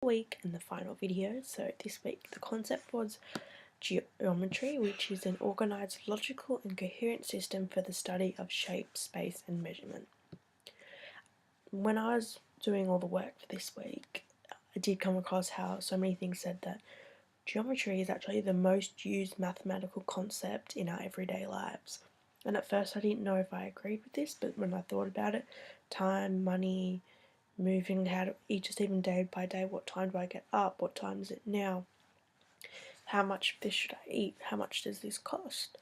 week and the final video. So this week the concept was geometry, which is an organised, logical and coherent system for the study of shape, space and measurement. When I was doing all the work for this week, I did come across how so many things said that geometry is actually the most used mathematical concept in our everyday lives. And at first I didn't know if I agreed with this, but when I thought about it, time, money, moving, how to eat, just even day by day, what time do I get up, what time is it now, how much of this should I eat, how much does this cost,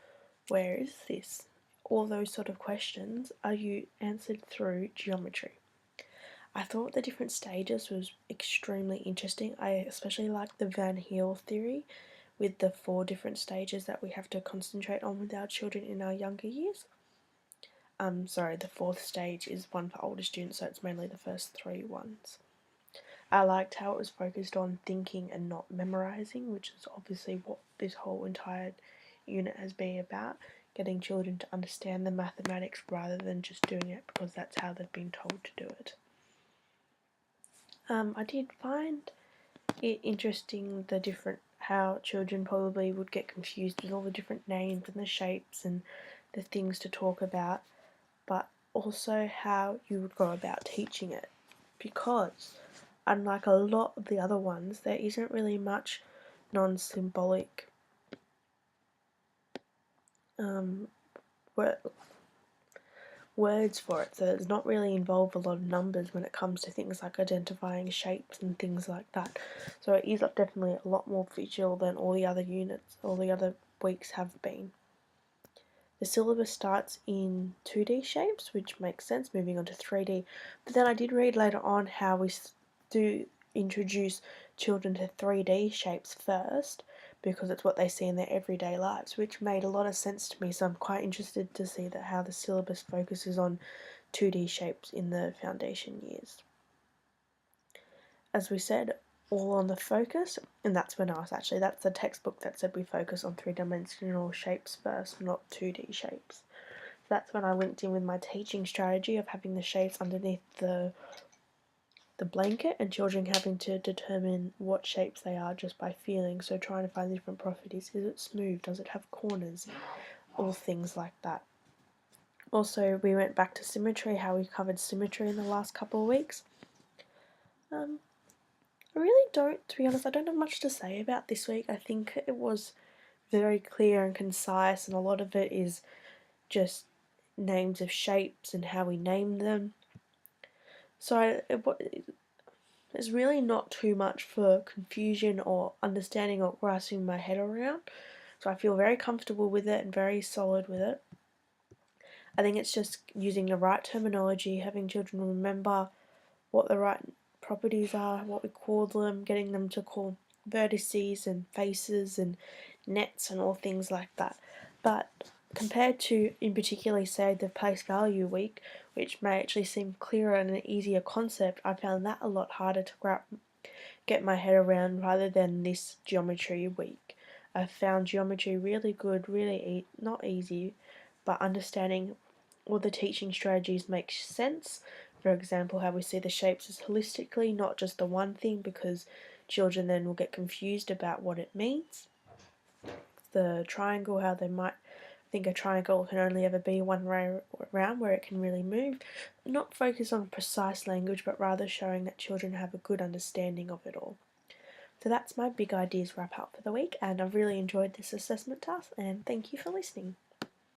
where is this, all those sort of questions are answered through geometry. I thought the different stages was extremely interesting. I especially like the Van Heel theory with the 4 different stages that we have to concentrate on with our children in our younger years. The 4th stage is one for older students, so it's mainly the first 3 ones. I liked how it was focused on thinking and not memorising, which is obviously what this whole entire unit has been about, getting children to understand the mathematics rather than just doing it because that's how they've been told to do it. I did find it interesting how children probably would get confused with all the different names and the shapes and the things to talk about, but also how you would go about teaching it, because unlike a lot of the other ones, there isn't really much non-symbolic words for it, so it's not really involved a lot of numbers when it comes to things like identifying shapes and things like that. So it is definitely a lot more visual than all the other units, all the other weeks have been. The syllabus starts in 2D shapes, which makes sense, moving on to 3D, but then I did read later on how we do introduce children to 3D shapes first, because it's what they see in their everyday lives, which made a lot of sense to me, so I'm quite interested to see how the syllabus focuses on 2D shapes in the foundation years. As we said, all on the focus, and that's the textbook that said we focus on 3-dimensional shapes first, not 2D shapes. That's when I linked in with my teaching strategy of having the shapes underneath the blanket and children having to determine what shapes they are just by feeling, so trying to find different properties. Is it smooth? Does it have corners? All things like that. Also, we went back to symmetry, how we covered symmetry in the last couple of weeks. I really don't, to be honest, I don't have much to say about this week. I think it was very clear and concise, and a lot of it is just names of shapes and how we name them. So there's really not too much for confusion or understanding or grasping my head around. So I feel very comfortable with it and very solid with it. I think it's just using the right terminology, having children remember what the right properties are, what we call them, getting them to call vertices and faces and nets and all things like that. But compared to, in particular, say the place value week, which may actually seem clearer and an easier concept, I found that a lot harder to get my head around rather than this geometry week. I found geometry really good, really not easy, but understanding all the teaching strategies makes sense. For example, how we see the shapes as holistically, not just the one thing, because children then will get confused about what it means. The triangle, how they might think a triangle can only ever be one way around, where it can really move. Not focus on precise language, but rather showing that children have a good understanding of it all. So that's my big ideas wrap up for the week, and I've really enjoyed this assessment task, and thank you for listening.